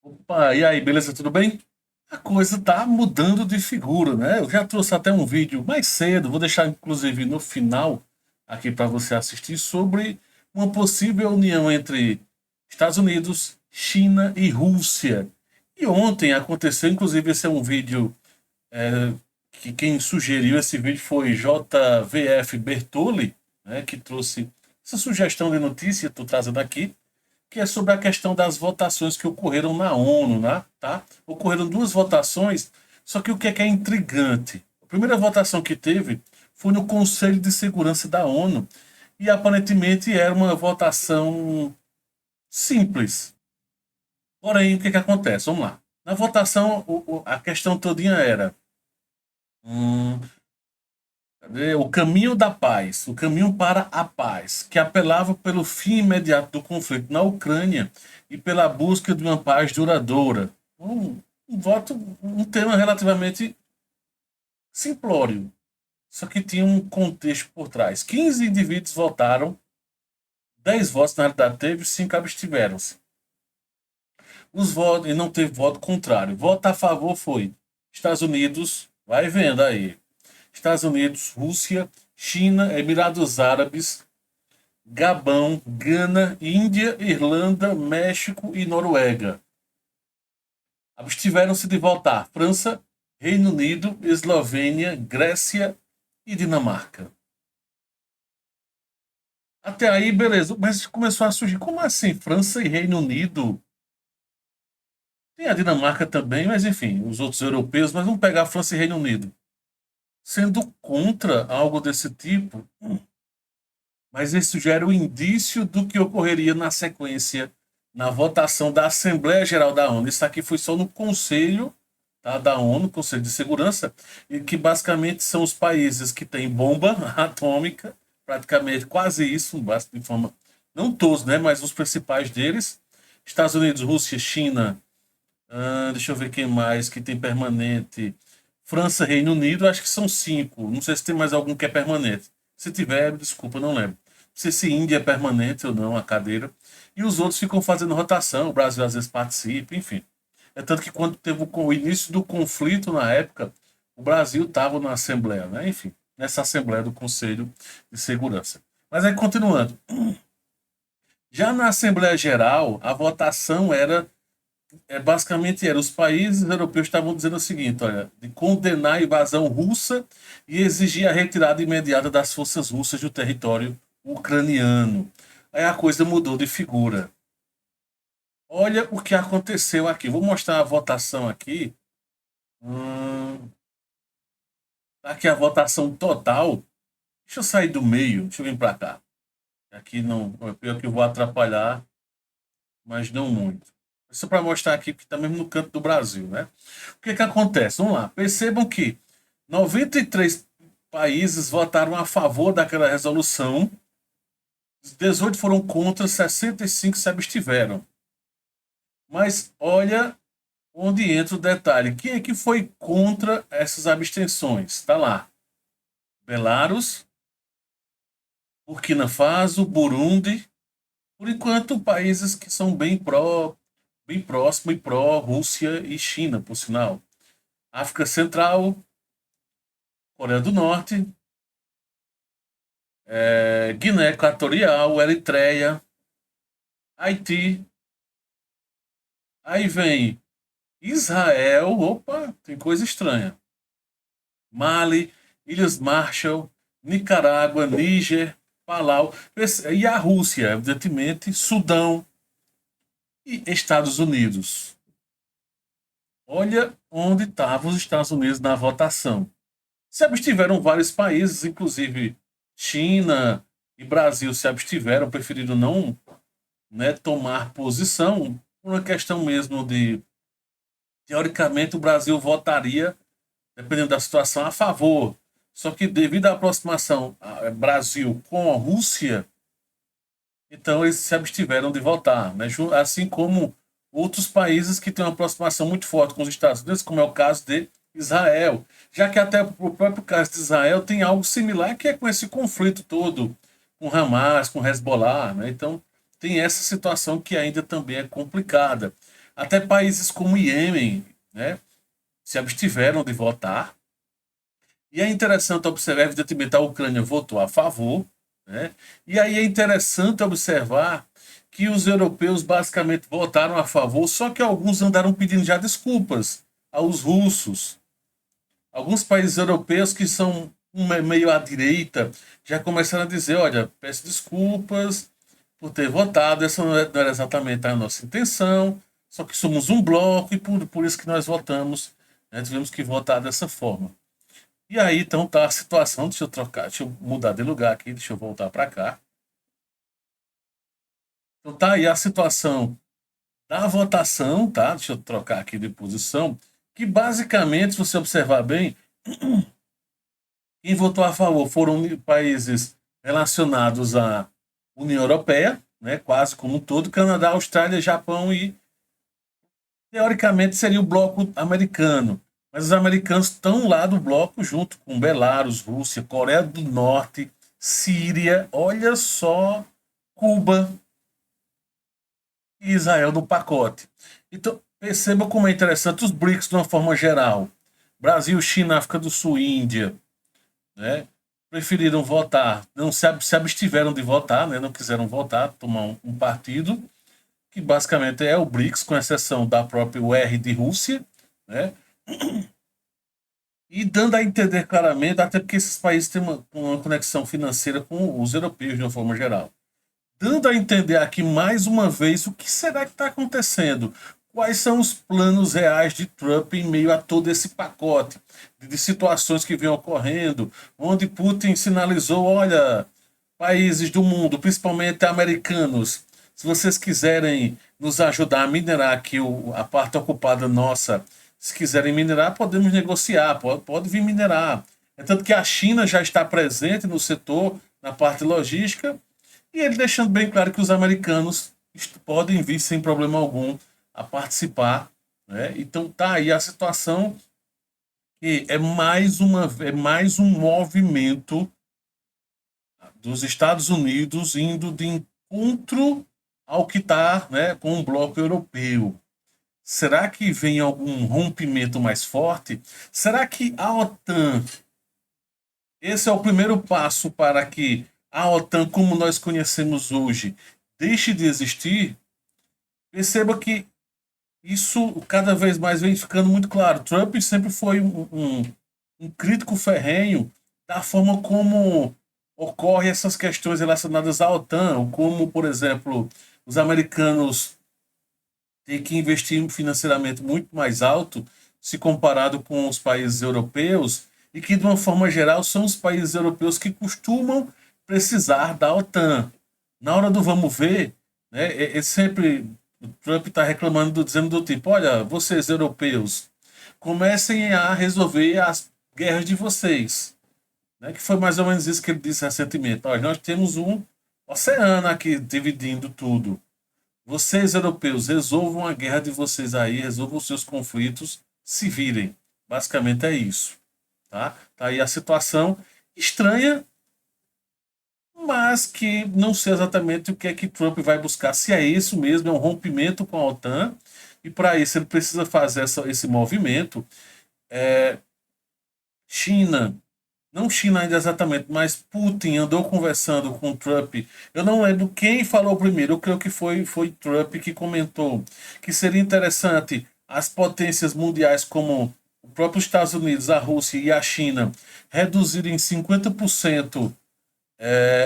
Opa, e aí, beleza? Tudo bem? A coisa tá mudando de figura, né? Eu já trouxe até um vídeo mais cedo, vou deixar inclusive no final aqui para você assistir sobre uma possível união entre Estados Unidos, China e Rússia. E ontem aconteceu, inclusive esse é um vídeo que quem sugeriu esse vídeo foi JVF Bertoli, né, que trouxe essa sugestão de notícia, estou trazendo aqui que é sobre a questão das votações que ocorreram na ONU, né? Tá? Ocorreram duas votações, só que o que é intrigante? A primeira votação que teve foi no Conselho de Segurança da ONU e aparentemente era uma votação simples. Porém, o que acontece? Vamos lá. Na votação, a questão todinha era hum, o caminho da paz, o caminho para a paz, que apelava pelo fim imediato do conflito na Ucrânia e pela busca de uma paz duradoura. Um voto, um tema relativamente simplório, só que tinha um contexto por trás. 15 indivíduos votaram, 10 votos na realidade teve, 5 abstiveram-se. Os votos, e não teve voto contrário. Voto a favor foi Estados Unidos, vai vendo aí, Estados Unidos, Rússia, China, Emirados Árabes, Gabão, Gana, Índia, Irlanda, México e Noruega. Abstiveram-se de votar França, Reino Unido, Eslovênia, Grécia e Dinamarca. Até aí, beleza, mas começou a surgir. Como assim? França e Reino Unido? Tem a Dinamarca também, mas enfim, os outros europeus, mas vamos pegar França e Reino Unido. Sendo contra algo desse tipo, mas isso já era o indício do que ocorreria na sequência, na votação da Assembleia Geral da ONU. Isso aqui foi só no Conselho, tá, da ONU, Conselho de Segurança, e que basicamente são os países que têm bomba atômica, praticamente quase isso, de forma, não todos, né, mas os principais deles, Estados Unidos, Rússia, China, deixa eu ver quem mais que tem permanente, França, Reino Unido, acho que são cinco, não sei se tem mais algum que é permanente. Se tiver, desculpa, não lembro. Não sei se Índia é permanente ou não, a cadeira. E os outros ficam fazendo rotação, o Brasil às vezes participa, enfim. É tanto que quando teve o início do conflito na época, o Brasil estava na Assembleia, né? Enfim, nessa Assembleia do Conselho de Segurança. Mas aí, continuando. Já na Assembleia Geral, a votação era, basicamente era, os países europeus estavam dizendo o seguinte, olha, de condenar a invasão russa e exigir a retirada imediata das forças russas do território ucraniano. Aí a coisa mudou de figura. Olha o que aconteceu aqui. Vou mostrar a votação aqui. Hum, aqui a votação total. Deixa eu sair do meio. Deixa eu vir para cá. Aqui não. Eu que vou atrapalhar, mas não muito. Só para mostrar aqui que está mesmo no canto do Brasil, né? O que acontece? Vamos lá. Percebam que 93 países votaram a favor daquela resolução. 18 foram contra, 65 se abstiveram. Mas olha onde entra o detalhe. Quem é que foi contra essas abstenções? Está lá. Belarus, Burkina Faso, Burundi. Por enquanto, países que são bem próximo e pró-Rússia e China, por sinal. África Central, Coreia do Norte, Guiné Equatorial, Eritreia, Haiti. Aí vem Israel, opa, tem coisa estranha. Mali, Ilhas Marshall, Nicarágua, Níger, Palau, e a Rússia, evidentemente, Sudão e Estados Unidos. Olha onde estavam os Estados Unidos na votação. Se abstiveram vários países, inclusive China e Brasil se abstiveram, preferiram não, né, tomar posição, por uma questão mesmo de, teoricamente, o Brasil votaria, dependendo da situação, a favor. Só que devido à aproximação Brasil com a Rússia, então eles se abstiveram de votar, né? Assim como outros países que têm uma aproximação muito forte com os Estados Unidos, como é o caso de Israel, já que até o próprio caso de Israel tem algo similar que é com esse conflito todo com Hamas, com Hezbollah, né? Então tem essa situação que ainda também é complicada. Até países como o Iêmen, né, se abstiveram de votar. E é interessante observar, evidentemente, a Ucrânia votou a favor, né? E aí é interessante observar que os europeus basicamente votaram a favor, só que alguns andaram pedindo já desculpas aos russos. Alguns países europeus que são meio à direita já começaram a dizer: olha, peço desculpas por ter votado, essa não era exatamente a nossa intenção, só que somos um bloco e por isso que nós votamos, né, tivemos que votar dessa forma. E aí, então, tá a situação. Deixa eu trocar, deixa eu mudar de lugar aqui, deixa eu voltar para cá. Então, tá aí a situação da votação, tá? Deixa eu trocar aqui de posição. Que basicamente, se você observar bem, quem votou a favor foram países relacionados à União Europeia, né? Quase como um todo: Canadá, Austrália, Japão e, teoricamente, seria o bloco americano. Mas os americanos estão lá do bloco junto com Belarus, Rússia, Coreia do Norte, Síria, olha só, Cuba e Israel no pacote. Então, perceba como é interessante os BRICS de uma forma geral. Brasil, China, África do Sul, Índia, né? Preferiram votar, não se abstiveram de votar, né? Não quiseram votar, tomar um partido, que basicamente é o BRICS, com exceção da própria UR de Rússia, né? E dando a entender claramente, até porque esses países têm uma conexão financeira com os europeus de uma forma geral. Dando a entender aqui mais uma vez o que será que está acontecendo. Quais são os planos reais de Trump em meio a todo esse pacote de situações que vêm ocorrendo, onde Putin sinalizou: olha, países do mundo, principalmente americanos, se vocês quiserem nos ajudar a minerar aqui a parte ocupada nossa, se quiserem minerar, podemos negociar, pode vir minerar. É tanto que a China já está presente no setor, na parte logística, e ele deixando bem claro que os americanos podem vir sem problema algum a participar, né? Então tá aí a situação, que é mais um movimento dos Estados Unidos indo de encontro ao que está, né, com o bloco europeu. Será que vem algum rompimento mais forte? Será que a OTAN, esse é o primeiro passo para que a OTAN, como nós conhecemos hoje, deixe de existir? Perceba que isso cada vez mais vem ficando muito claro. Trump sempre foi um crítico ferrenho da forma como ocorrem essas questões relacionadas à OTAN, como, por exemplo, os americanos têm que investir financeiramente muito mais alto se comparado com os países europeus, e que, de uma forma geral, são os países europeus que costumam precisar da OTAN. Na hora do vamos ver, né, sempre o Trump está reclamando, dizendo do tipo: olha, vocês europeus, comecem a resolver as guerras de vocês. Né, que foi mais ou menos isso que ele disse recentemente: olha, nós temos um oceano aqui dividindo tudo. Vocês, europeus, resolvam a guerra de vocês aí, resolvam os seus conflitos, se virem. Basicamente é isso. Tá? Tá aí a situação estranha, mas que não sei exatamente o que é que Trump vai buscar. Se é isso mesmo, é um rompimento com a OTAN, e para isso ele precisa fazer esse movimento. China, não China ainda exatamente, mas Putin andou conversando com Trump. Eu não lembro quem falou primeiro, eu creio que foi Trump que comentou que seria interessante as potências mundiais, como o próprio Estados Unidos, a Rússia e a China, reduzirem 50%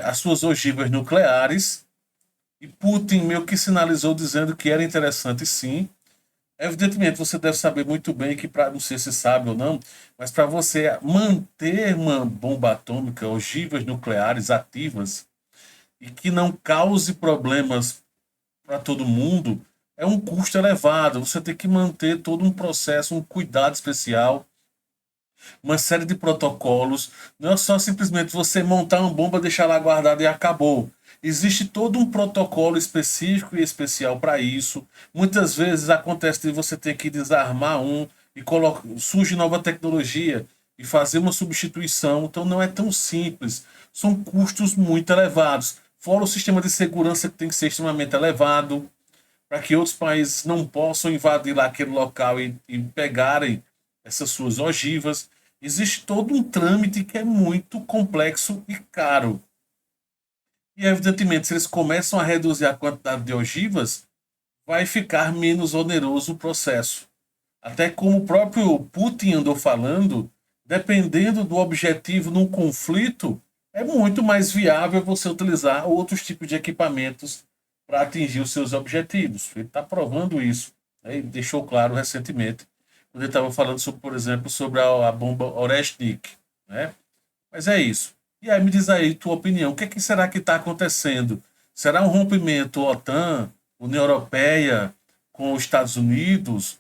as suas ogivas nucleares. E Putin meio que sinalizou dizendo que era interessante, sim. Evidentemente, você deve saber muito bem que, não sei se sabe ou não, mas para você manter uma bomba atômica, ogivas nucleares ativas, e que não cause problemas para todo mundo, é um custo elevado. Você tem que manter todo um processo, um cuidado especial, uma série de protocolos. Não é só simplesmente você montar uma bomba, deixar lá guardada e acabou. Existe todo um protocolo específico e especial para isso. Muitas vezes acontece de você ter que desarmar e surge nova tecnologia e fazer uma substituição. Então não é tão simples. São custos muito elevados. Fora o sistema de segurança, que tem que ser extremamente elevado, para que outros países não possam invadir lá aquele local e pegarem essas suas ogivas. Existe todo um trâmite que é muito complexo e caro. E, evidentemente, se eles começam a reduzir a quantidade de ogivas, vai ficar menos oneroso o processo. Até como o próprio Putin andou falando, dependendo do objetivo num conflito, é muito mais viável você utilizar outros tipos de equipamentos para atingir os seus objetivos. Ele está provando isso. Né? Ele deixou claro recentemente, quando ele estava falando, sobre, por exemplo, sobre a bomba Oreshnik. Né? Mas é isso. E aí me diz aí tua opinião. O que, será que está acontecendo? Será um rompimento OTAN, União Europeia com os Estados Unidos?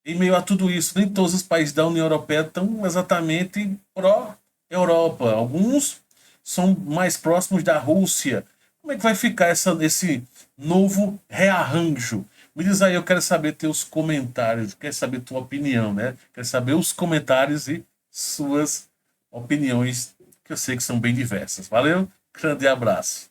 Em meio a tudo isso, nem todos os países da União Europeia estão exatamente pró-Europa. Alguns são mais próximos da Rússia. Como é que vai ficar esse novo rearranjo? Me diz aí, eu quero saber teus comentários, quero saber tua opinião, né? Quero saber os comentários e suas opiniões, que eu sei que são bem diversas. Valeu? Grande abraço.